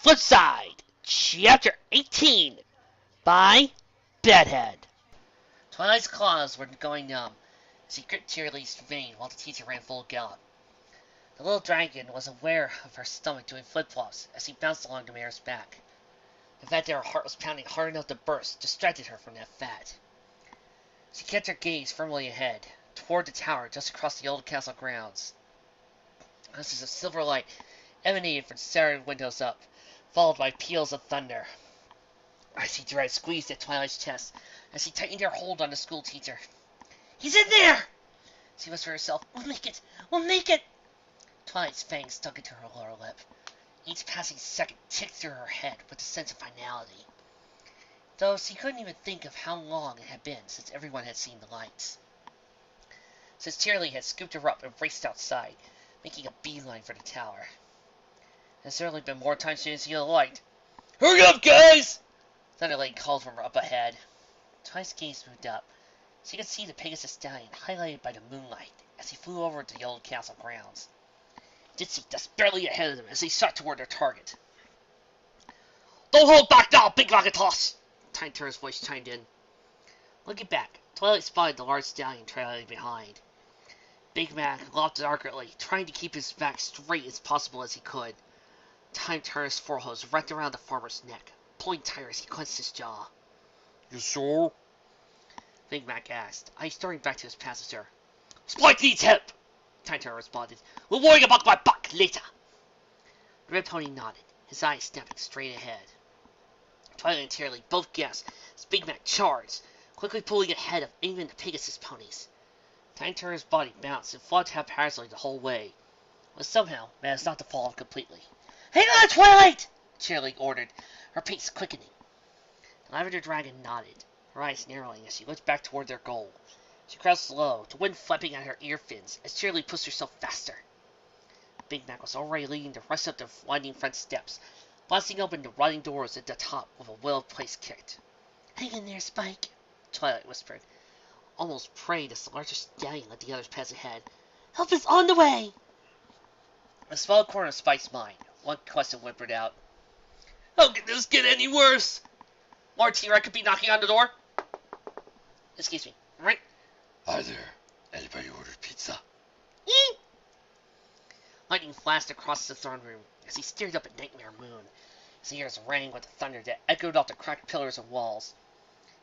Flipside, Chapter 18, by Bedhead. Twilight's claws were going numb as he gripped Cheerilee's vein while the teacher ran full gallop. The little dragon was aware of her stomach doing flip-flops as he bounced along the mare's back. The fact that her heart was pounding hard enough to burst distracted her from that fact. She kept her gaze firmly ahead, toward the tower just across the old castle grounds. Glasses of silver light emanated from serried windows up, followed by peals of thunder. Icy dread squeezed at Twilight's chest as she tightened her hold on the school teacher. "He's in there!" she whispered to herself. "We'll make it! We'll make it!" Twilight's fangs stuck into her lower lip. Each passing second ticked through her head with a sense of finality, though she couldn't even think of how long it had been since everyone had seen the lights. Since Cheerilee had scooped her up and raced outside, making a beeline for the tower. There's certainly been more times she didn't see the light. "Hurry up, guys!" Thunderlake called from up ahead. Twilight's gaze moved up. She could see the Pegasus stallion highlighted by the moonlight as he flew over to the old castle grounds. Ditsy just barely ahead of them as they shot toward their target. "Don't hold back now, Big Rocketos!" Time Turner's voice chimed in. Looking back, Twilight spotted the large stallion trailing behind. Big Mac lopped awkwardly, trying to keep his back straight as possible as he could. Time Turner's forehose wrapped around the farmer's neck, pulling tighter as he clenched his jaw. "You sure?" Big Mac asked, eyes staring back to his passenger. "Spike needs help!" Time Turner responded. "We'll worry about my buck later." The red pony nodded, his eyes snapping straight ahead. Twilight and Cheerilee both gasped as Big Mac charged, quickly pulling ahead of even the Pegasus ponies. Time Turner's body bounced and flopped haphazardly the whole way, but somehow managed not to fall off completely. "Hang on, Twilight!" Cheerilee ordered, her pace quickening. The Lavender Dragon nodded, her eyes narrowing as she looked back toward their goal. She crouched low, the wind flapping at her ear fins as Cheerilee pushed herself faster. Big Mac was already leading the rest up the winding front steps, blasting open the rotting doors at the top with a well-placed kick. "Hang in there, Spike," Twilight whispered, almost prayed as the larger stallion let the others pass ahead. "Help is on the way!" A small corner of Spike's mind, one question whimpered out. "How can this get any worse? More T-Rex could be knocking on the door." "Excuse me, right?" "Hi there. Anybody ordered pizza?" Eee! Lightning flashed across the throne room as he stared up at Nightmare Moon. His ears rang with the thunder that echoed off the cracked pillars and walls.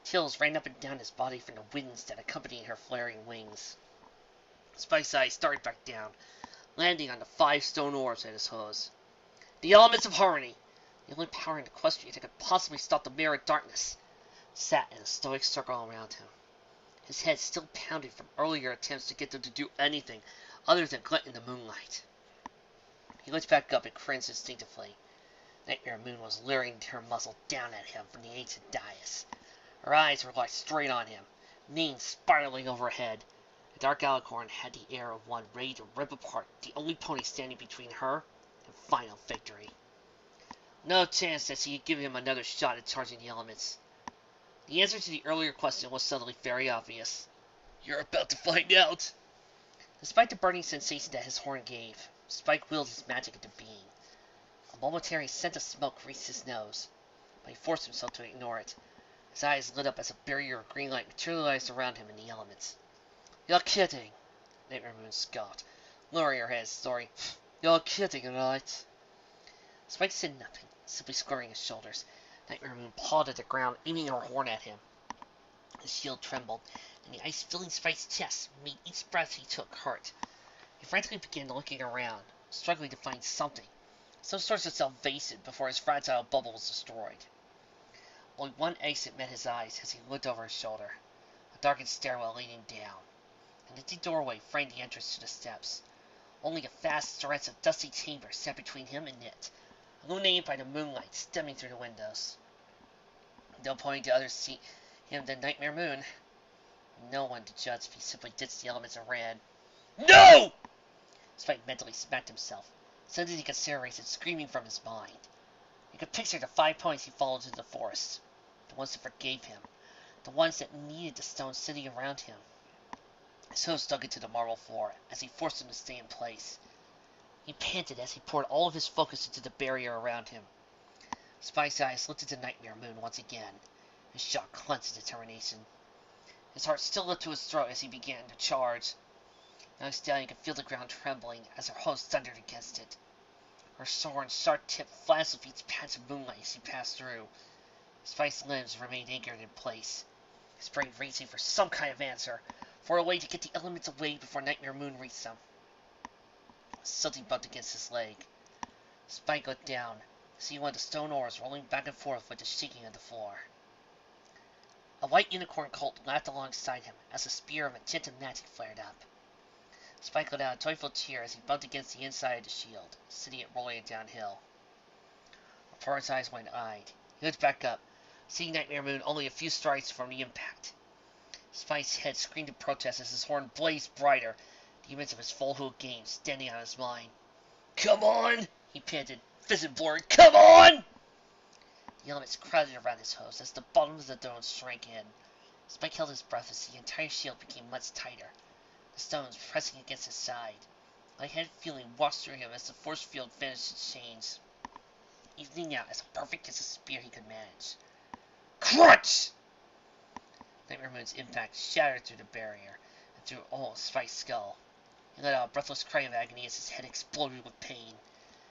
Chills ran up and down his body from the winds that accompanied her flaring wings. Spike's eyes started back down, landing on the 5 stone orbs at his hose. The elements of harmony, the only power in Equestria that could possibly stop the mirror of darkness, sat in a stoic circle around him. His head still pounded from earlier attempts to get them to do anything other than glint in the moonlight. He looked back up and cringed instinctively. Nightmare Moon was leering her muzzle down at him from the ancient dais. Her eyes were locked straight on him, mane spiraling overhead. The dark alicorn had the air of one ready to rip apart the only pony standing between her and final victory. No chance that she could give him another shot at charging the elements. The answer to the earlier question was suddenly very obvious. "You're about to find out." Despite the burning sensation that his horn gave, Spike willed his magic into being. A momentary scent of smoke reached his nose, but he forced himself to ignore it. His eyes lit up as a barrier of green light materialized around him in the elements. "You're kidding," Nightmare Moon scoffed, lowering her head slowly. "You're kidding, right?" Spike said nothing, simply squaring his shoulders. Nightmare Moon pawed at the ground, aiming her horn at him. His shield trembled, and the ice filling Spike's chest made each breath he took hurt. He frantically began looking around, struggling to find something, some source of salvation before his fragile bubble was destroyed. Only one exit met his eyes as he looked over his shoulder, a darkened stairwell leading down. An empty doorway framed the entrance to the steps. Only a vast stretch of dusty chamber sat between him and it, illuminated by the moonlight stemming through the windows. No pointing to others see him than Nightmare Moon. No one to judge if he simply ditched the elements and ran. "No!" Spike mentally smacked himself, suddenly consideration screaming from his mind. He could picture the 5 ponies he followed into the forest, the ones that forgave him, the ones that needed the stone city around him. His hooves dug into the marble floor as he forced them to stay in place. He panted as he poured all of his focus into the barrier around him. Spike's eyes looked into Nightmare Moon once again. His jaw clenched in determination. His heart still leapt to his throat as he began to charge. Now Stallion could feel the ground trembling as her host thundered against it. Her sword and sharp tip flashed with each patch of moonlight as he passed through. Spike's limbs remained anchored in place, his brain racing for some kind of answer, for a way to get the elements away before Nightmare Moon reached them. Something bumped against his leg. Spike looked down, seeing one of the stone oars rolling back and forth with the shaking of the floor. A white unicorn colt laughed alongside him as a spear of magenta magic flared up. Spike let out a joyful cheer as he bumped against the inside of the shield, sending it rolling downhill. Prose's eyes went wide. He looked back up, seeing Nightmare Moon only a few strides from the impact. Spike's head screamed in protest as his horn blazed brighter, the image of his full-hood game standing on his mind. "Come on!" he panted, fist blurred. "Come on!" The elements crowded around his host as the bottom of the dome shrank in. Spike held his breath as the entire shield became much tighter, the stones pressing against his side. A light-headed feeling washed through him as the force field finished its chains, evening out as perfect as a spear he could manage. Crunch! Nightmare Moon's impact shattered through the barrier and through all of Spike's skull. He let out a breathless cry of agony as his head exploded with pain.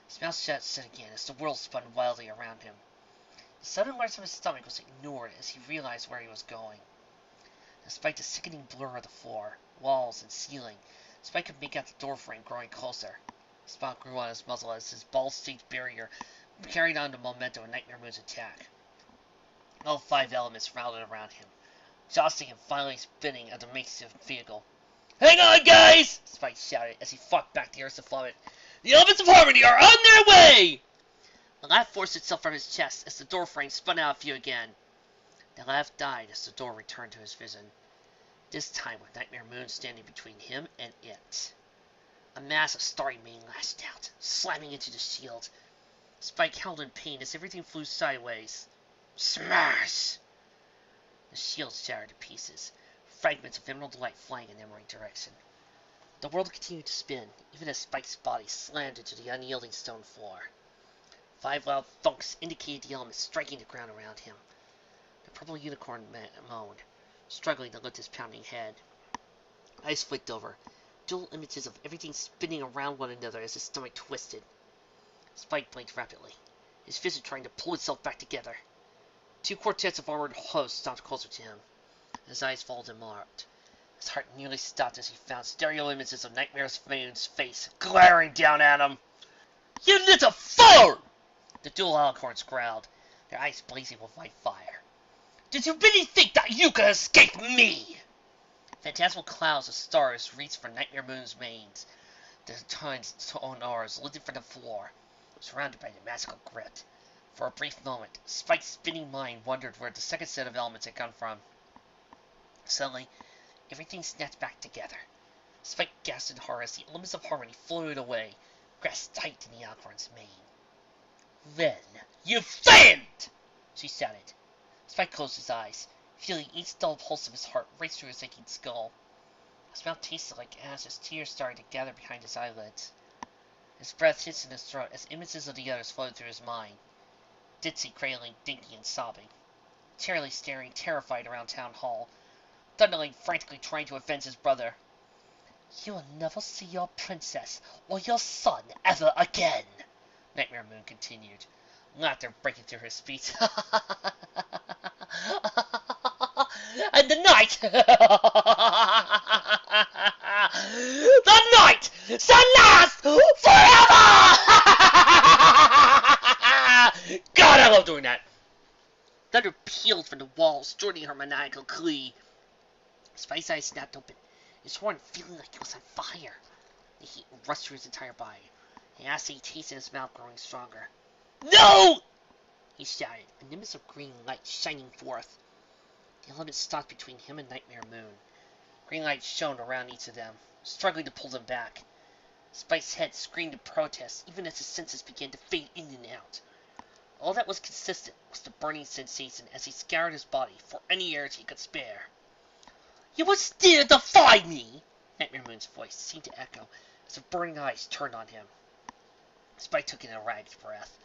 His mouth shut again as the world spun wildly around him. The sudden lurch of his stomach was ignored as he realized where he was going. Despite the sickening blur of the floor, walls, and ceiling, Spike could make out the doorframe growing closer. A smile grew on his muzzle as his ball-shaped barrier carried on the momentum of Nightmare Moon's attack. All 5 elements rounded around him, jostling and finally spinning at the makeshift vehicle. "Hang on, guys!" Spike shouted as he fought back the urge to vomit. "The elements of harmony are on their way!" A laugh forced itself from his chest as the doorframe spun out of view again. The laugh died as the door returned to his vision, this time with Nightmare Moon standing between him and it. A mass of starry mane lashed out, slamming into the shield. Spike howled in pain as everything flew sideways. Smash! The shield shattered to pieces, fragments of emerald light flying in every direction. The world continued to spin, even as Spike's body slammed into the unyielding stone floor. 5 loud thunks indicated the elements striking the ground around him. The purple unicorn moaned, struggling to lift his pounding head. Eyes flicked over, dual images of everything spinning around one another as his stomach twisted. Spike blinked rapidly, his vision trying to pull itself back together. 2 quartets of armored hosts stomped closer to him. His eyes followed them out. His heart nearly stopped as he found stereo images of Nightmare Moon's face glaring down at him. "You little fool!" The dual alicorns growled, their eyes blazing with white fire. "Did you really think that you could escape me?" Phantasmal clouds of stars reached for Nightmare Moon's manes. The tines stone oars lifted from the floor, surrounded by the magical grit. For a brief moment, Spike's spinning mind wondered where the second set of elements had come from. Suddenly, everything snapped back together. Spike gasped in horror as the elements of harmony floated away, grasped tight in the alicorn's mane. "Then you failed!" she shouted. Spike closed his eyes, feeling each dull pulse of his heart race through his aching skull. His mouth tasted like ash as tears started to gather behind his eyelids. His breath hissed in his throat as images of the others flowed through his mind. Ditsy cradling Dinky and sobbing. Charlie staring terrified around Town Hall. Thunderling frantically trying to avenge his brother. "You will never see your princess or your son ever again," Nightmare Moon continued, laughter breaking through her speech. "And the night, the night shall last forever!" God, I love doing that. Thunder pealed from the walls, joining her maniacal glee. Spike's eyes snapped open, his horn feeling like it was on fire. The heat rushed through his entire body, the acid taste in his mouth growing stronger. "No!" he shouted, a nimbus of green light shining forth. The elements stopped between him and Nightmare Moon. Green light shone around each of them, struggling to pull them back. Spike's head screamed in protest, even as his senses began to fade in and out. All that was consistent was the burning sensation as he scoured his body for any air he could spare. "You will still defy me!" Nightmare Moon's voice seemed to echo as the burning eyes turned on him. Spike took in a ragged breath.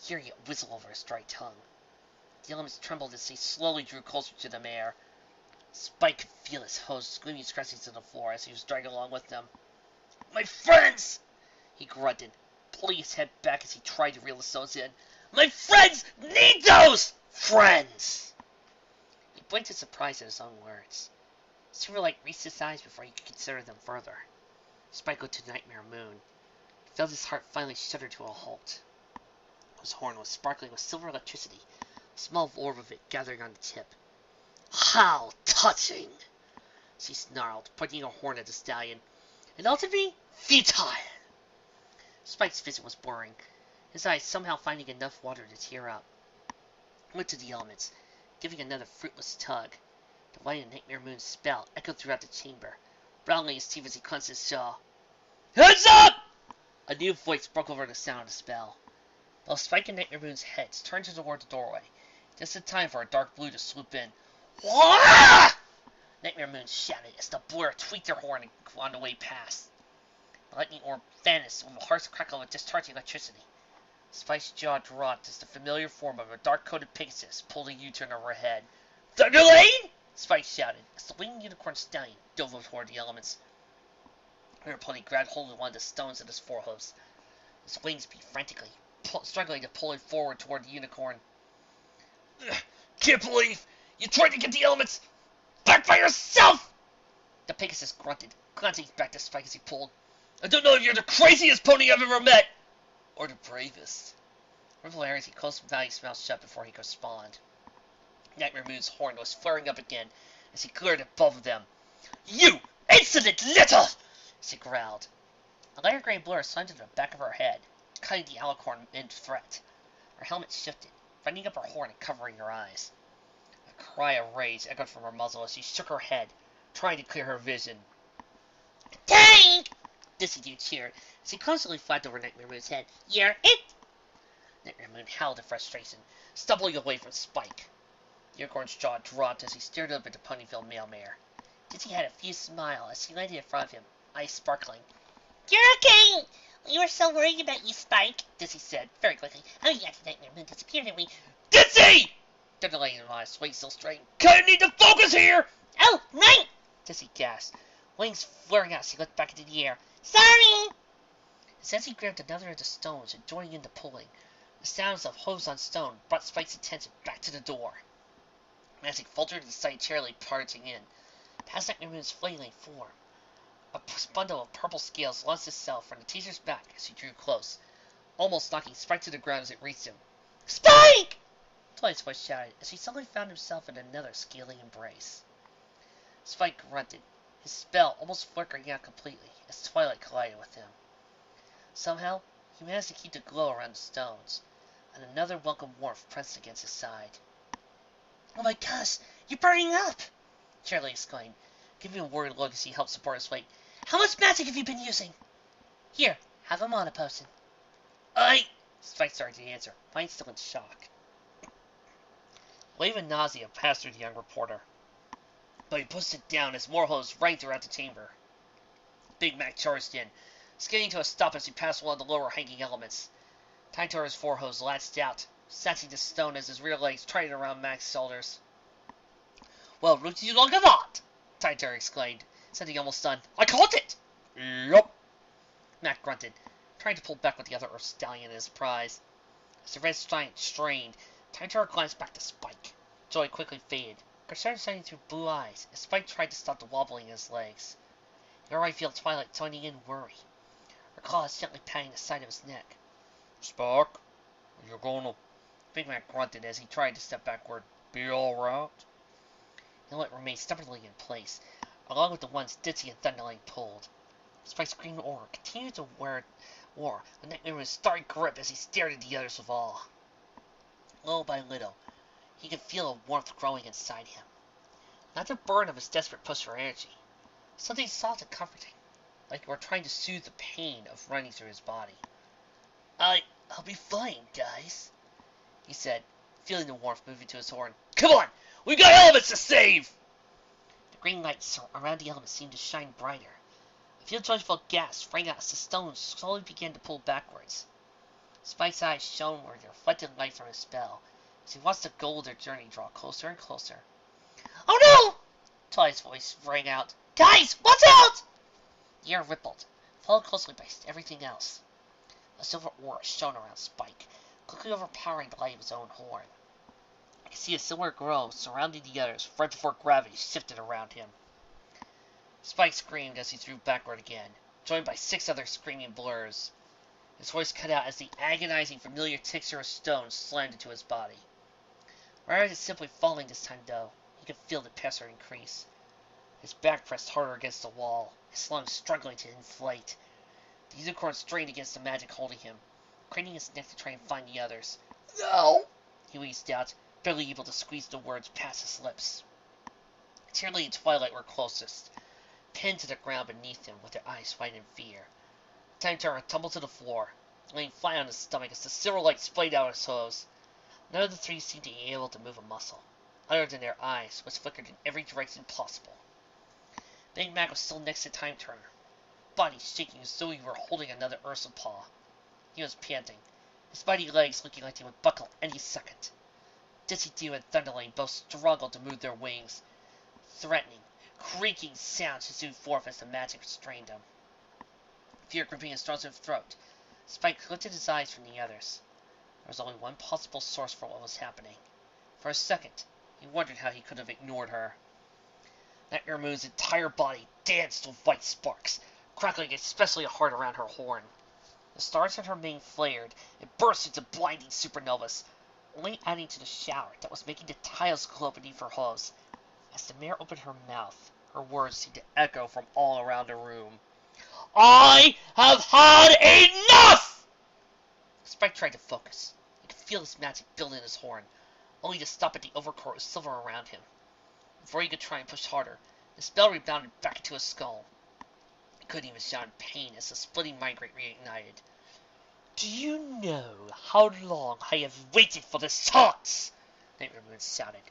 hearing it whistle over his dry tongue. The elements trembled as they slowly drew closer to the mare. Spike could feel his hose screaming scratchings to the floor as he was dragged along with them. "My friends!" he grunted, pulling his head back as he tried to reel the stones in. "My friends need those friends!" He blinked in surprise at his own words. Silverlight reached his eyes before he could consider them further. Spike looked to Nightmare Moon. He felt his heart finally shudder to a halt. His horn was sparkling with silver electricity, a small orb of it gathering on the tip. "How touching!" she snarled, pointing her horn at the stallion. "And all to be futile!" Spike's vision was blurring, his eyes somehow finding enough water to tear up. He went to the elements, giving another fruitless tug. The light of Nightmare Moon's spell echoed throughout the chamber, rattling his teeth as he clenched his jaw. "Heads up!" A new voice broke over the sound of the spell. Both Spike and Nightmare Moon's heads turned toward the doorway, just in time for a dark blue to swoop in. "Wah!" Nightmare Moon shouted as the blur tweaked their horn on the way past. The lightning orb vanished with a harsh crackle of discharging electricity. Spike's jaw dropped as the familiar form of a dark-coated Pegasus pulled a U-turn overhead. "Thunderlane!" Spike shouted as the winged unicorn stallion dove toward the elements. Her pony grabbed hold of one of the stones at his forehooves. His wings beat frantically, struggling to pull it forward toward the unicorn. "Can't believe you tried to get the elements back by yourself!" The Pegasus grunted, glancing back to Spike as he pulled. "I don't know if you're the craziest pony I've ever met, or the bravest." Ripple Aries, he closed Valley's mouth shut before he could respond. Nightmare Moon's horn was flaring up again as he glared above them. "You insolent little!" she growled. A lighter gray blur slammed to the back of her head, cutting the alicorn mid-threat. Her helmet shifted, bending up her horn and covering her eyes. A cry of rage echoed from her muzzle as she shook her head, trying to clear her vision. "Tank!" Dizzy Dude cheered as he constantly flapped over Nightmare Moon's head. "You're it!" Nightmare Moon howled in frustration, stumbling away from Spike. The unicorn's jaw dropped as he stared up at the Ponyville mail mare. Dizzy had a fierce smile as she landed in front of him, eyes sparkling. "You're okay! We were so worried about you, Spike," Dizzy said, very quickly. "Oh yeah, the Nightmare Moon disappeared and we—" "Dizzy!" Thunderlane eyes swayed still straight. "Kinda need to focus here!" "Oh, right!" Dizzy gasped. Wings flaring out as he looked back into the air. "Sorry!" As he grabbed another of the stones and joining in the pulling, the sounds of hooves on stone brought Spike's attention back to the door. As he faltered to sight Charlie parting in, past Nightmare Moon's flailing form, a bundle of purple scales launched itself from the teacher's back as he drew close, almost knocking Spike to the ground as it reached him. "Spike!" Twilight's voice shouted as he suddenly found himself in another scaly embrace. Spike grunted, his spell almost flickering out completely as Twilight collided with him. Somehow, he managed to keep the glow around the stones, and another welcome warmth pressed against his side. "Oh my gosh, you're burning up!" Charlie exclaimed, giving him a worried look as he helped support his weight. "How much magic have you been using?" "Here, have a mana potion." Spike started to answer, mine still in shock. A wave of nausea passed through the young reporter, but he pushed it down as more hose rang throughout the chamber. Big Mac charged in, skidding to a stop as he passed one of the lower hanging elements. Titor's forehose latched out, snatching the stone as his rear legs tried it around Mac's shoulders. "Well, would you look at that!" Titor exclaimed, sending almost stunned. "I caught it!" "Yup!" Mac grunted, trying to pull back with the other Earth Stallion in his prize. As the red giant strained, Titor glanced back to Spike. Joy quickly faded, concern shining through blue eyes as Spike tried to stop the wobbling in his legs. He could already feel Twilight joining in worry, her claws gently patting the side of his neck. "Spike, are you gonna—" Big Mac grunted as he tried to step backward. "Be alright?" The helmet remained stubbornly in place, along with the ones Dizzy and Thunderlane pulled. Spike's green aura continued to wear a Nightmare Moon's starry grip as he stared at the others with awe. Little by little, he could feel a warmth growing inside him. Not the burn of his desperate push for energy. Something soft and comforting, like it were trying to soothe the pain of running through his body. I'll be fine, guys," he said, feeling the warmth moving to his horn. "Come on! We've got elements to save!" The green lights around the elements seemed to shine brighter. A few joyful gasps rang out as the stones slowly began to pull backwards. Spike's eyes shone with the reflected light from his spell, as he watched the goal of their journey draw closer and closer. "Oh no!" Twilight's voice rang out. "Guys, watch out!" The air rippled, followed closely by everything else. A silver aura shone around Spike, quickly overpowering the light of his own horn. I could see a silver glow surrounding the others right before gravity shifted around him. Spike screamed as he threw backward again, joined by 6 other screaming blurs. His voice cut out as the agonizing, familiar texture of stone slammed into his body. Rather than simply falling this time, though, he could feel the pressure increase. His back pressed harder against the wall, his lungs struggling to inflate. The unicorn strained against the magic holding him, craning his neck to try and find the others. "No!" he wheezed out, barely able to squeeze the words past his lips. Canterlot and Twilight were closest, pinned to the ground beneath him with their eyes wide in fear. Time Turner tumbled to the floor, laying flat on his stomach as the silver light splayed out his hose. None of the 3 seemed to be able to move a muscle, other than their eyes, which flickered in every direction possible. Big Mac was still next to Time Turner, body shaking as though he were holding another Ursa paw. He was panting, his mighty legs looking like they would buckle any second. dzetaW and Thunderlane both struggled to move their wings. Threatening, creaking sounds issued forth as the magic restrained them. Fear gripping his throat, Spike lifted his eyes from the others. There was only one possible source for what was happening. For a second, he wondered how he could have ignored her. Nightmare Moon's entire body danced with white sparks, crackling especially hard around her horn. The stars on her mane flared and burst into blinding supernovas, only adding to the shower that was making the tiles glow beneath her hose. As the mare opened her mouth, her words seemed to echo from all around the room. "I have had enough!" Spike tried to focus. He could feel his magic build in his horn, only to stop at the overcoat of silver around him. Before he could try and push harder, the spell rebounded back into his skull. He couldn't even shout in pain as the splitting migrate reignited. "Do you know how long I have waited for this chance?" Nightmare Moon shouted,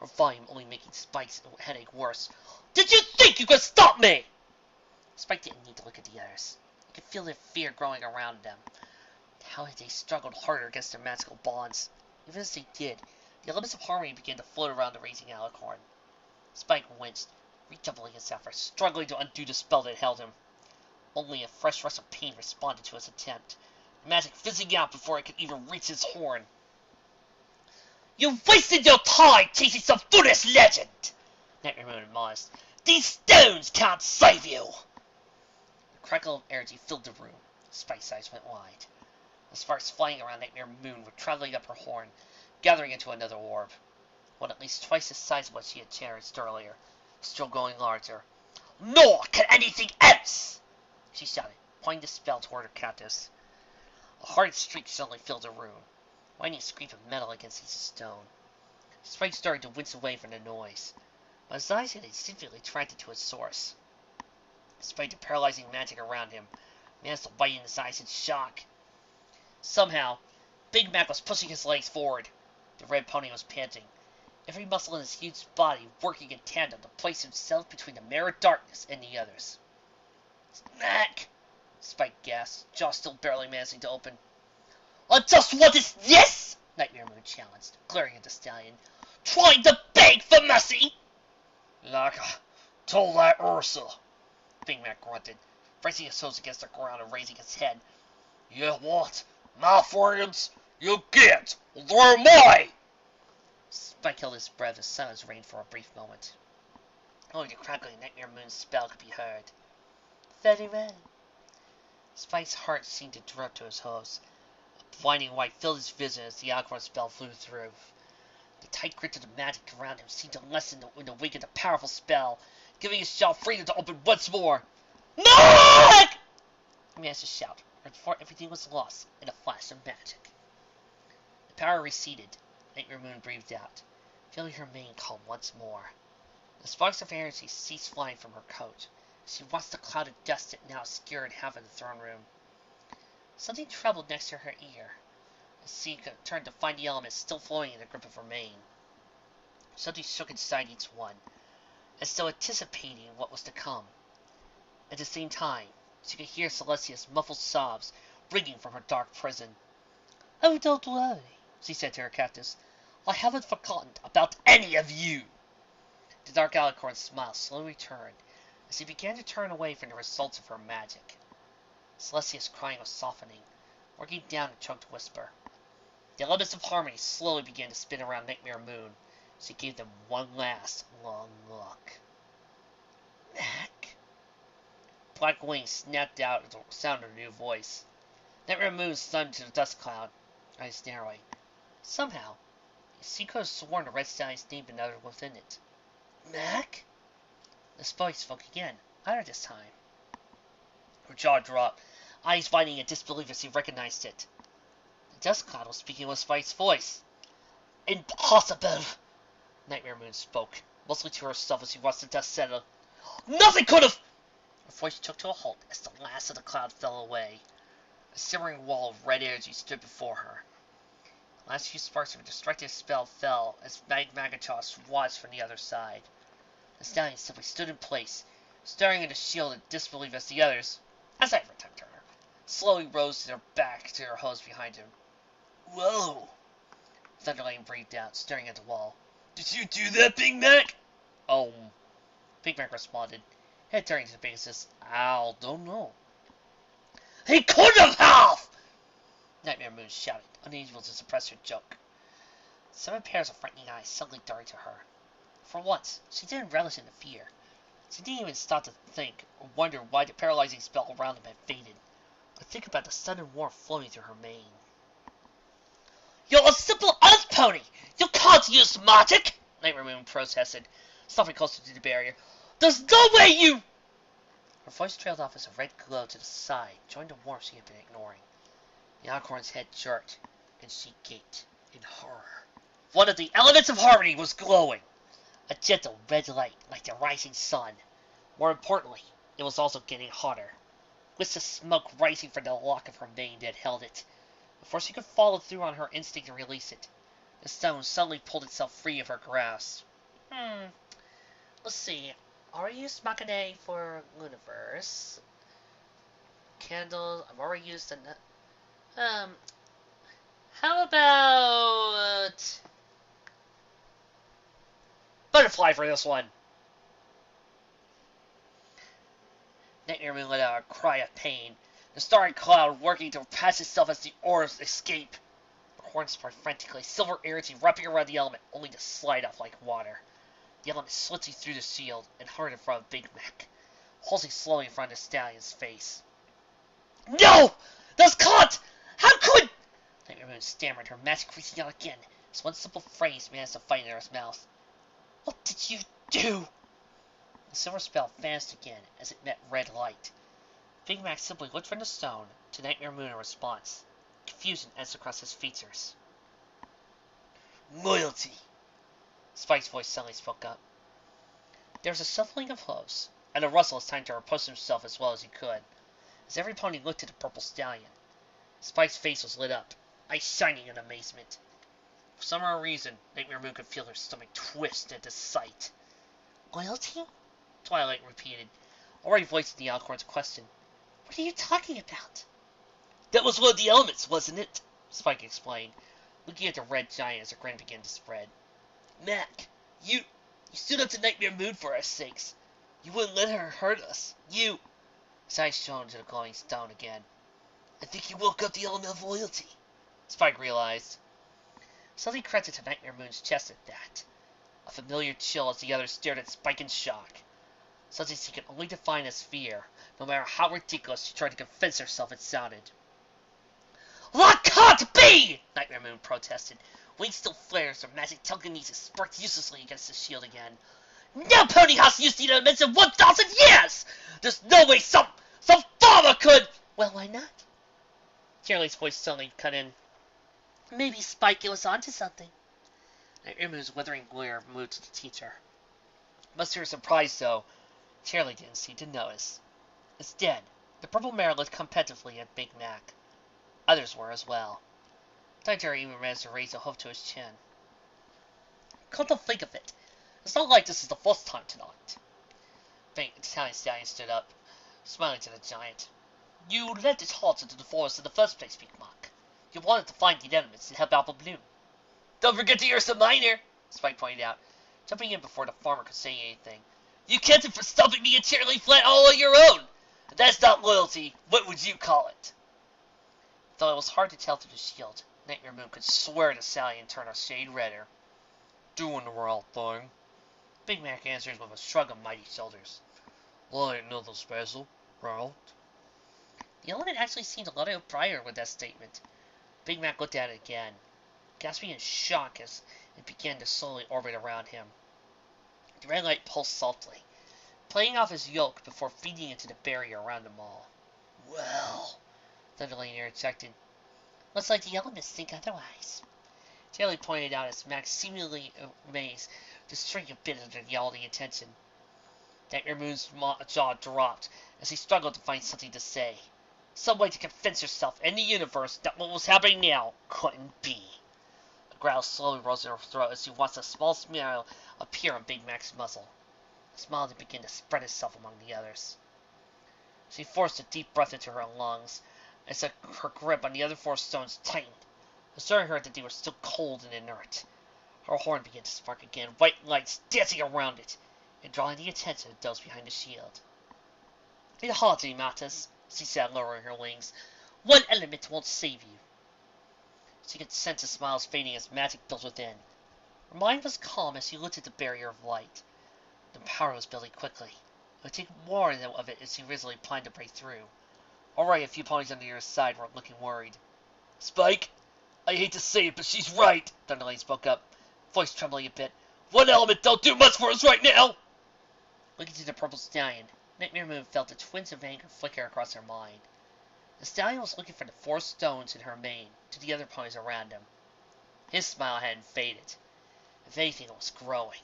her volume only making Spike's headache worse. "Did you think you could stop me?" Spike didn't need to look at the others. He could feel their fear growing around them. How had they struggled harder against their magical bonds? Even as they did, the elements of harmony began to float around the raging alicorn. Spike winced, redoubling his efforts, struggling to undo the spell that held him. Only a fresh rush of pain responded to his attempt, the magic fizzing out before it could even reach his horn. "You wasted your time chasing some foolish legend!" Nightmare Moon admonished. "These stones can't save you!" The crackle of energy filled the room. Spike's eyes went wide. The sparks flying around Nightmare Moon were traveling up her horn, gathering into another orb, one at least twice the size of what she had cherished earlier, still growing larger. "Nor can anything else!" she shouted, pointing the spell toward her captives. A hard streak suddenly filled the room, whining scrape of metal against each stone. Spike started to wince away from the noise, but his eyes had instinctively attracted to its source. Despite the paralyzing magic around him, managed to whiten his eyes in shock. Somehow, Big Mac was pushing his legs forward. The red pony was panting, every muscle in his huge body working in tandem to place himself between the mare of darkness and the others. "Snack!" Spike gasped, jaw still barely managing to open. "I just want this!" Nightmare Moon challenged, glaring at the stallion. "Trying to beg for mercy!" "Like I told that Ursa," Big Mac grunted, bracing his hose against the ground and raising his head. "You want my friends? You get! They're mine!" Spike held his breath as silence reigned for a brief moment. Only the crackling Nightmare Moon's spell could be heard. "Very well." Spike's heart seemed to drop to his hose. A blinding white filled his vision as the alicorn spell flew through. The tight grip of the magic around him seemed to lessen in the wake of the powerful spell, giving his jaw freedom to open once more. "Nick!" He managed to shout, but before everything was lost in a flash of magic. The power receded. Nightmare Moon breathed out, feeling her mane calm once more. The sparks of energy ceased flying from her coat. She watched the cloud of dust that now obscured half of the throne room. Something trembled next to her ear. She turned to find the elements still flowing in the grip of her mane. Something shook inside each one, as though anticipating what was to come. At the same time, she could hear Celestia's muffled sobs ringing from her dark prison. Oh, don't worry, she said to her captors. I haven't forgotten about any of you. The dark alicorn's smile slowly returned as he began to turn away from the results of her magic. Celestia's crying was softening, working down a choked whisper. The elements of harmony slowly began to spin around Nightmare Moon. She gave them one last long look. Mac? Black wings snapped out at the sound of a new voice. Nightmare Moon stunned to the dust cloud, eyes narrowing. Somehow, she could have sworn the red stallion's name been uttered within it. Mac? The voice spoke again, louder this time. Her jaw dropped, eyes widening in disbelief as he recognized it. The dust cloud was speaking with Spike's voice. Impossible! Nightmare Moon spoke, mostly to herself as she watched the dust settle. Nothing could have! Her voice took to a halt as the last of the cloud fell away. A simmering wall of red energy stood before her. The last few sparks of a destructive spell fell as Magmagatros watched from the other side. The stallion simply stood in place, staring at the shield in disbelief as the others, aside from Time Turner, slowly rose to their back to their host behind him. Whoa! Thunderlane breathed out, staring at the wall. Did you do that, Big Mac? Big Mac responded, head turning to the Pegasus. I don't know. He couldn't have! Nightmare Moon shouted, unable to suppress her joke. 7 pairs of frightening eyes suddenly darted to her. For once, she didn't relish in the fear. She didn't even stop to think or wonder why the paralyzing spell around him had faded, or think about the sudden warmth flowing through her mane. You're a simple earth pony! You can't use magic! Nightmare Moon protested, stopping closer to the barrier. There's no way you... Her voice trailed off as a red glow to the side joined the warmth she had been ignoring. The alicorn's head jerked, and she gaped in horror. One of the elements of harmony was glowing. A gentle red light like the rising sun. More importantly, it was also getting hotter. Wisps of smoke rising from the lock of her mane that held it. Before she could follow through on her instinct to release it, the stone suddenly pulled itself free of her grasp. Let's see. Already used Machinae for Universe. Candles. I've already used how about Butterfly for this one? Nightmare Moon let out a cry of pain. The starry cloud working to pass itself as the orbs escape. Her horns spread frantically, silver energy wrapping around the element, only to slide off like water. The element slitted through the shield and hovered in front of Big Mac, halting slowly in front of the stallion's face. No! That's caught! How could... Nightmare Moon stammered, her mask creasing out again, as one simple phrase managed to find in her mouth. What did you do? The silver spell vanished again as it met red light. Big Mac simply looked from the stone to Nightmare Moon in response. Confusion edged across his features. Loyalty! Spike's voice suddenly spoke up. There was a shuffling of hooves, and a rustle as Time Turner posted himself as well as he could. As every pony looked at the purple stallion, Spike's face was lit up, eyes shining in amazement. For some odd reason, Nightmare Moon could feel her stomach twist at the sight. Loyalty? Twilight repeated, already voicing the alicorn's question. What are you talking about? That was one of the elements, wasn't it? Spike explained, looking at the red giant as her grin began to spread. Mac, you stood up to Nightmare Moon for our sakes. You wouldn't let her hurt us. You... His eyes shone into the glowing stone again. I think you woke up the element of loyalty, Spike realized. Something crept into Nightmare Moon's chest at that. A familiar chill as the others stared at Spike in shock. Something she could only define as fear, no matter how ridiculous she tried to convince herself it sounded. That can't be! Nightmare Moon protested. Wings still flares, her magic telekinesis sparked uselessly against the shield again. No pony has used the elements in 1,000 years! There's no way some farmer could... Well, why not? Cheerley's voice suddenly cut in. Maybe Spike was onto something. Nightmare Moon's withering glare moved to the teacher. Much to her surprise, though, Cheerley didn't seem to notice. Instead, the purple mare looked competitively at Big Mac. Others were as well. Tiger even managed to raise a hoof to his chin. Come to think of it, it's not like this is the first time tonight. The Italian stallion stood up, smiling to the giant. You led his horse into the forest in the first place, Big Mac. You wanted to find the elements and help out the balloon. Don't forget to use the miner, Spike pointed out, jumping in before the farmer could say anything. You kept it for stumping me entirely flat all on your own. If that's not loyalty, what would you call it? Though it was hard to tell through the shield, Nightmare Moon could swear to Sally and turn a shade redder. Doing the right thing. Big Mac answers with a shrug of mighty shoulders. Well, ain't nothing special, right? The element actually seemed a little brighter with that statement. Big Mac looked at it again, gasping in shock as it began to slowly orbit around him. The red light pulsed softly, playing off his yoke before feeding into the barrier around them all. Well, Thunderlane interjected. Looks like the elements think otherwise. Taylor pointed out as Max, seemingly amazed, to shrink a bit under the yelling attention. Nightmare Moon's jaw dropped as he struggled to find something to say. Some way to convince herself and the universe that what was happening now couldn't be. A growl slowly rose in her throat as she watched a small smile appear on Big Mac's muzzle. A smile that began to spread itself among the others. She forced a deep breath into her lungs as her grip on the other four stones tightened, assuring her that they were still cold and inert. Her horn began to spark again, white lights dancing around it, and drawing the attention of those behind the shield. It hardly matters, she said, lowering her wings. One element won't save you. She could sense the smiles fading as magic built within. Her mind was calm as she looked at the barrier of light. The power was building quickly. It would take more of it as she originally planned to break through. Already a few ponies on the other side were looking worried. Spike, I hate to say it, but she's right, Thunderlane spoke up, voice trembling a bit. One element don't do much for us right now! Looking to the purple stallion, Nightmare Moon felt a twinge of anger flicker across her mind. The stallion was looking from the 4 stones in her mane to the other ponies around him. His smile hadn't faded. If anything, it was growing.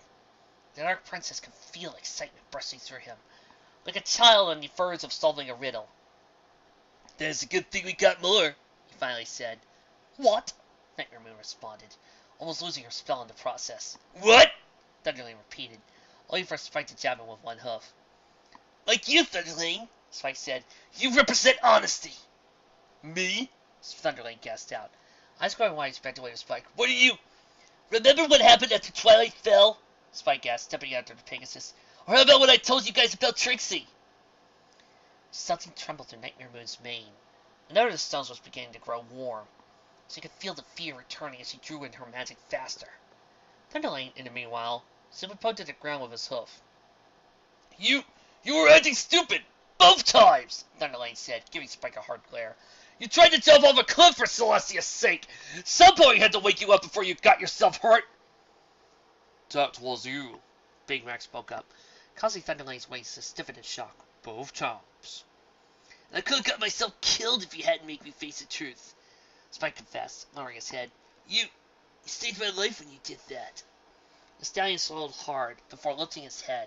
The Dark Princess could feel excitement bursting through him, like a child on the verge of solving a riddle. That's a good thing we got more, he finally said. What? Nightmare Moon responded, almost losing her spell in the process. What? Thunderlane repeated, only for Spike to jab him with one hoof. Like you, Thunderlane, Spike said. You represent honesty. Me? Thunderlane gasped out. Eyes growing wide, he backed away to Spike. What are you? Remember what happened after Twilight fell? Spike asked, stepping after the Pegasus. Or how about when I told you guys about Trixie? Something trembled through Nightmare Moon's mane. Another of the stones was beginning to grow warm. She could feel the fear returning as she drew in her magic faster. Thunderlane, in the meanwhile, simply poked at the ground with his hoof. You were acting stupid! Both times! Thunderlane said, giving Spike a hard glare. You tried to jump off a cliff for Celestia's sake! Some point had to wake you up before you got yourself hurt! That was you, Big Mac spoke up, causing Thunderlane's wings to stiffen in shock. Both times. I could have got myself killed if you hadn't made me face the truth, Spike confessed, lowering his head. You saved my life when you did that. The stallion swallowed hard before lifting his head,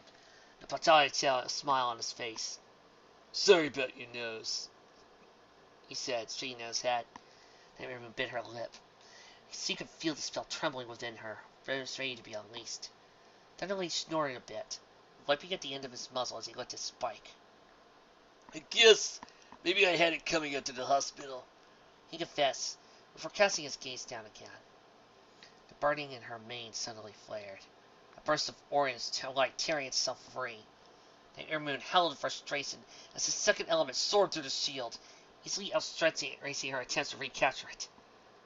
the battalion saw a smile on his face. Sorry about your nose, he said, straightening out his hat. Nightmare Moon bit her lip. She could feel the spell trembling within her, ready to be unleashed. Thunderlane snorted a bit, wiping at the end of his muzzle as he looked at Spike. I guess maybe I had it coming up to the hospital, he confessed, before casting his gaze down again. The burning in her mane suddenly flared, a burst of orange light tearing itself free. Nightmare Moon howled in frustration as the second element soared through the shield, easily outstretching and erasing her attempts to recapture it.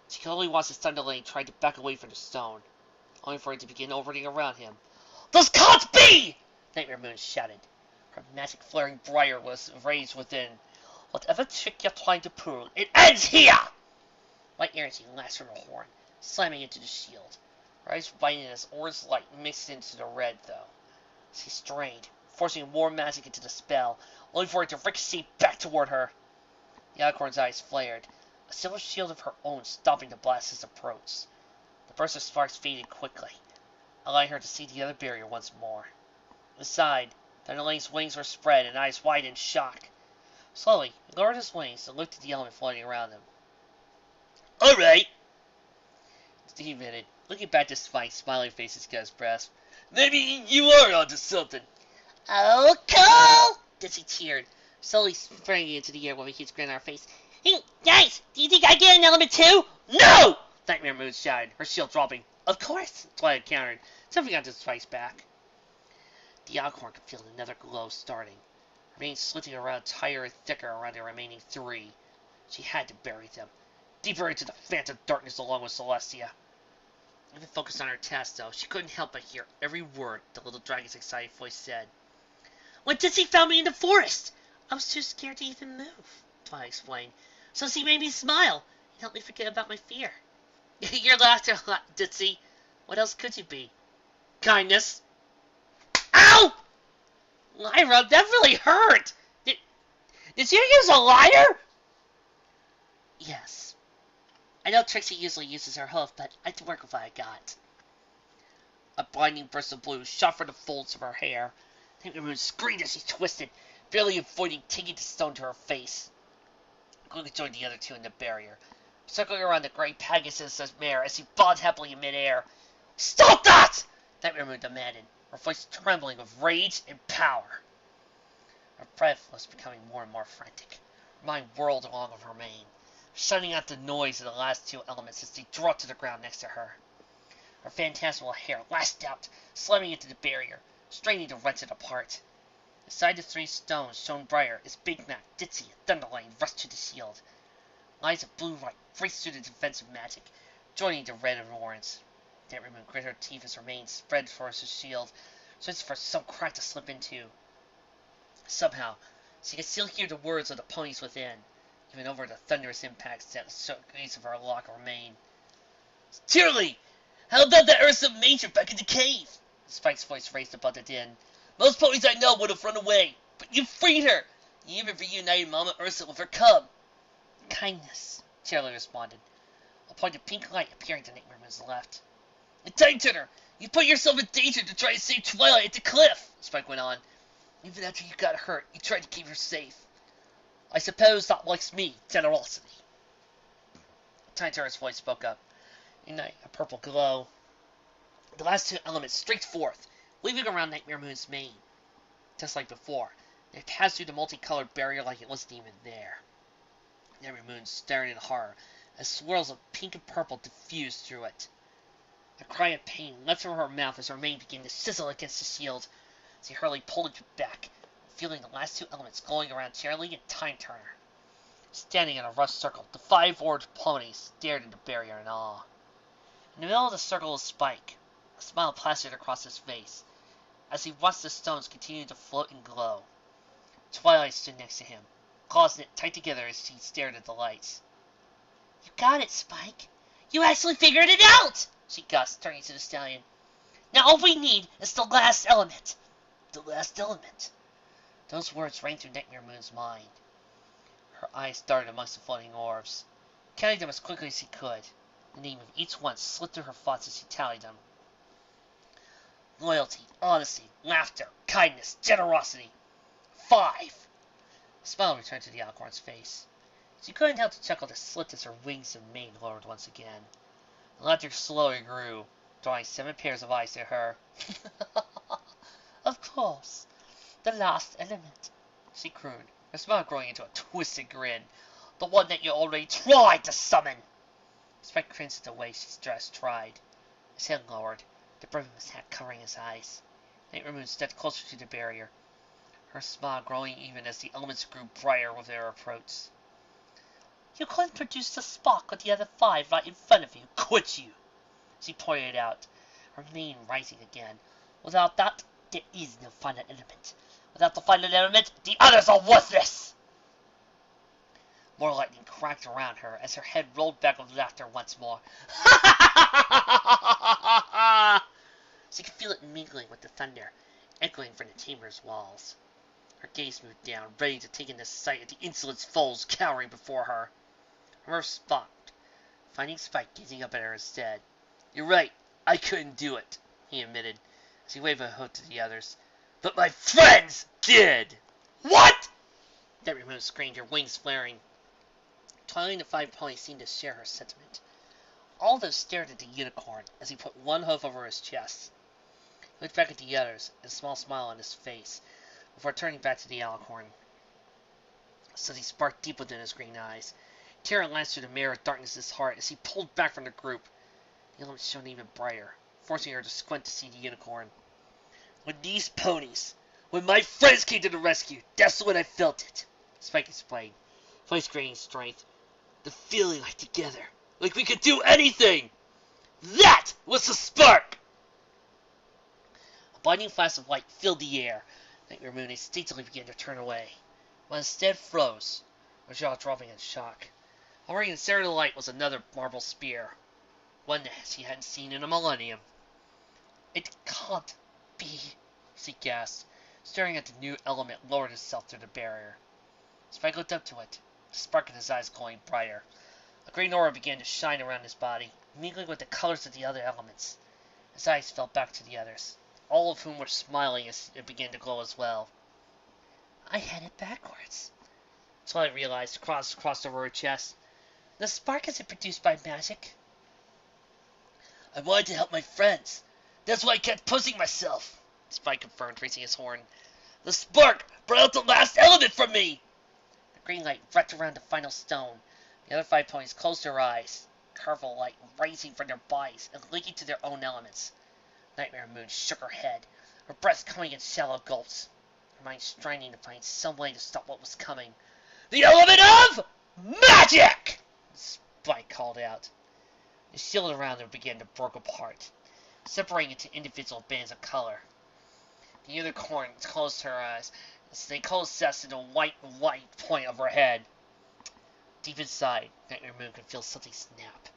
She could only watch as Thunderlane tried to back away from the stone, only for it to begin orbiting around him. Those can't be! Nightmare Moon shouted. Her magic flaring briar was raised within. Whatever trick you're trying to pull, it ends here! White energy lashed from her horn, slamming into the shield. Her eyes widened as orange light mixed into the red, though. She strained, forcing more magic into the spell, only for it to ricochet back toward her. The Alicorn's eyes flared, a silver shield of her own stopping the blast's approach. The burst of sparks faded quickly, allowing her to see the other barrier once more. Inside, Thunderlane's wings were spread and eyes wide in shock. Slowly, he lowered his wings and looked at the element floating around him. All right, he admitted, looking back to Spike's smiling face as he got his breath. Maybe you are onto something. Oh, cool! Dizzy cheered, slowly springing into the air while he keeps grin on her face. Hey, guys, do you think I get an element too? No! Nightmare Moon shouted, her shield dropping. Of course, Twilight countered, something got to strike back. The Alcorn could feel another glow starting, her mane slitting around tighter and thicker around the remaining three. She had to bury them, deeper into the phantom darkness along with Celestia. Even focused on her task, though, she couldn't help but hear every word the little dragon's excited voice said. When Ditsy found me in the forest, I was too scared to even move, Twilight explained. So she made me smile and helped me forget about my fear. Your laughter, Ditsy. What else could you be? Kindness. Ow! Lyra, that really hurt! Did you use a liar? Yes. I know Trixie usually uses her hoof, but I had to work with what I got. A blinding burst of blue shot from the folds of her hair. Nightmare Moon screamed as she twisted, barely avoiding taking the stone to her face. Quickly joined the other two in the barrier, circling around the gray Pegasus' mare as he bobbed happily in midair. Stop that! Nightmare Moon demanded, her voice trembling with rage and power. Her breath was becoming more and more frantic. Her mind whirled along with her mane, shutting out the noise of the last two elements as they dropped to the ground next to her. Her phantasmal hair lashed out, slamming into the barrier, straining to wrench it apart. Beside the three stones shone brighter as Big Mac, Ditsy, and Thunderlane rushed to the shield. Lines of blue light raced through the defensive magic, joining the red and orange. Nightmare Moon grit her teeth as her mane spread towards the shield, searching for some crack to slip into. Somehow, she could still hear the words of the ponies within, even over the thunderous impacts that shook the grace of her lock or mane. Cheerily! How about that Ursa Major back in the cave? Spike's voice raised above the din. Most ponies I know would have run away, but you freed her! You even reunited Mama Ursa with her cub. Kindness, Cheerily responded, a point of pink light appearing to Nightmare Moon's left. The Time Turner! You put yourself in danger to try to save Twilight at the cliff, Spike went on. Even after you got hurt, you tried to keep her safe. I suppose that likes me, generosity. Time Turner's voice spoke up. In a purple glow, the last two elements streaked forth, weaving around Nightmare Moon's mane. Just like before, they passed through the multicolored barrier like it wasn't even there. Nightmare Moon staring in horror as swirls of pink and purple diffused through it. A cry of pain leapt from her mouth as her mane began to sizzle against the shield. As he hurriedly pulled it back, feeling the last two elements glowing around Cheerily and Time Turner. Standing in a rough circle, the five orange ponies stared into the barrier in awe. In the middle of the circle was Spike. A smile plastered across his face, as he watched the stones continue to float and glow. Twilight stood next to him, claws knit tight together as he stared at the lights. You got it, Spike. You actually figured it out! She guessed, turning to the stallion. Now all we need is the last element. The last element. Those words rang through Nightmare Moon's mind. Her eyes darted amongst the floating orbs, counting them as quickly as she could. The name of each one slipped through her thoughts as she tallied them. Loyalty, honesty, laughter, kindness, generosity. 5. A smile returned to the Alcorn's face. She couldn't help to chuckle as slit as her wings and mane lowered once again. The laughter slowly grew, drawing 7 pairs of eyes to her. Of course. The last element, she crooned, her smile growing into a twisted grin. The one that you already tried to summon. Spike cringed at the way she just tried. His head lowered, the brim of his hat covering his eyes. Nightmare Moon stepped closer to the barrier, her smile growing even as the elements grew brighter with their approach. You couldn't produce the spark with the other 5 right in front of you, could you? She pointed out, her mane rising again. Without that, there is no final element. Without the final element, the others are worthless! More lightning cracked around her as her head rolled back with laughter once more. She could feel it mingling with the thunder, echoing from the chamber's walls. Her gaze moved down, ready to take in the sight of the insolent foes cowering before her. Her mirth stopped, finding Spike gazing up at her instead. You're right, I couldn't do it, he admitted, as he waved a hood to the others. But my friends did! What? Nightmare Moon screamed, her wings flaring. Twilight and the 5 ponies seemed to share her sentiment. All of them stared at the unicorn as he put one hoof over his chest. He looked back at the others, and a small smile on his face, before turning back to the Alicorn. So he sparked deep within his green eyes. Terror lanced through the mirror of darkness's heart as he pulled back from the group. The element shone even brighter, forcing her to squint to see the unicorn. When these ponies, when my friends came to the rescue, that's when I felt it, Spike explained, voice gaining strength. The feeling like together, like we could do anything! That was the spark! A blinding flash of light filled the air. Nightmare Moon instinctively began to turn away, but instead froze, her jaw dropping in shock. Hovering in the center of the light was another marble spear, one that she hadn't seen in a millennium. It can't be, she gasped, staring at the new element lowered itself through the barrier. Spike looked up to it, the spark in his eyes glowing brighter. A green aura began to shine around his body, mingling with the colors of the other elements. His eyes fell back to the others, all of whom were smiling as it began to glow as well. I had it backwards, Twilight realized, crossed over her chest. The spark isn't produced by magic. I wanted to help my friends. That's why I kept pushing myself, Spike confirmed, raising his horn. The spark brought out the last element from me! The green light wrapped around the final stone. The other 5 ponies closed their eyes, colorful light rising from their bodies and linking to their own elements. Nightmare Moon shook her head, her breath coming in shallow gulps, her mind straining to find some way to stop what was coming. The element of magic! Spike called out. The shield around her began to break apart, separating into individual bands of color. The unicorn closed her eyes as they coalesced into a white light point of her head. Deep inside, Nightmare Moon could feel something snap.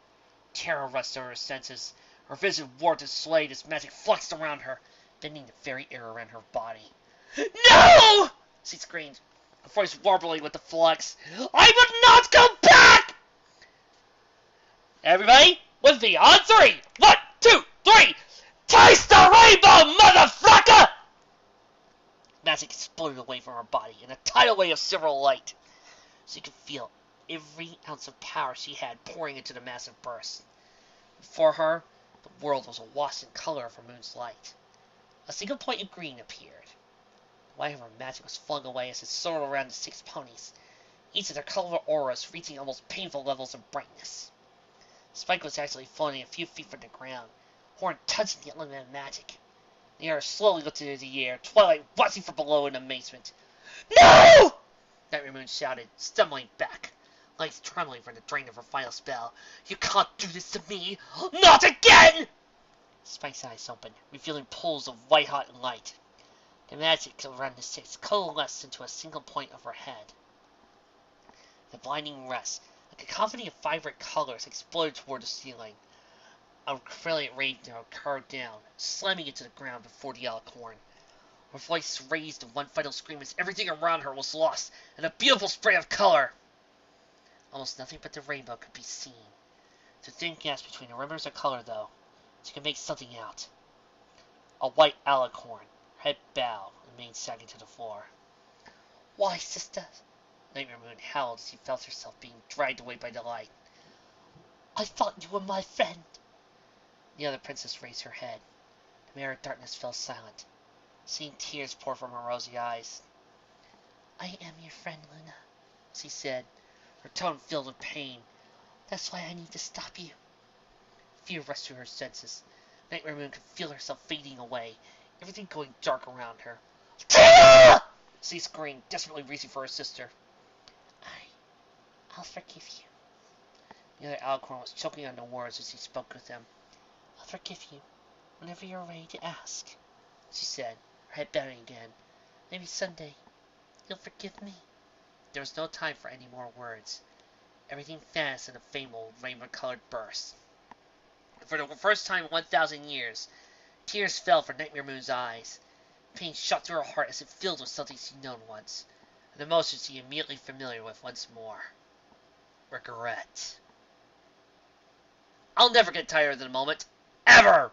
Terror rushed over her senses. Her vision warped and swayed as magic flexed around her, bending the very air around her body. No! She screamed, her voice warbling with the flux. I would not go back! Everybody, with me on 3! 1, 2, 3! Taste the rainbow, motherfucker! Magic exploded away from her body in a tidal wave of silver light. She could feel every ounce of power she had pouring into the massive burst. Before her, the world was awash in color of her moon's light. A single point of green appeared. The light of her magic was flung away as it soared around the 6 ponies, each of their colorful auras reaching almost painful levels of brightness. Spike was actually floating a few feet from the ground, horn touching the element of magic. The air slowly lifted into the air, Twilight watching from below in amazement. No! Nightmare Moon shouted, stumbling back, legs trembling from the drain of her final spell. You can't do this to me! Not again! Spike's eyes opened, revealing pools of white-hot light. The magic around the 6 coalesced into a single point of her head. The blinding rest, a cacophony of vibrant colors, exploded toward the ceiling. A brilliant rainbow carved down, slamming into the ground before the alicorn. Her voice raised in one final scream as everything around her was lost in a beautiful spray of color. Almost nothing but the rainbow could be seen. The thin gaps between the ribbons of color, though, she could make something out. A white alicorn, her head bowed, and mane sagging to the floor. Why, sister? Nightmare Moon howled as she felt herself being dragged away by the light. I thought you were my friend. The other princess raised her head. The mirror of darkness fell silent, seeing tears pour from her rosy eyes. I am your friend, Luna, she said, her tone filled with pain. That's why I need to stop you. Fear rushed through her senses. Nightmare Moon could feel herself fading away, everything going dark around her. Tina! She screamed, desperately reaching for her sister. I'll forgive you. The other alicorn was choking on the words as he spoke with them. I'll forgive you whenever you're ready to ask, she said, her head bowing again. Maybe someday you'll forgive me. There was no time for any more words. Everything vanished in a fatal rainbow-colored burst. For the first time in 1,000 years, tears fell from Nightmare Moon's eyes. Pain shot through her heart as it filled with something she'd known once, an emotion she immediately familiar with once more. Regret. I'll never get tired of the moment. Ever!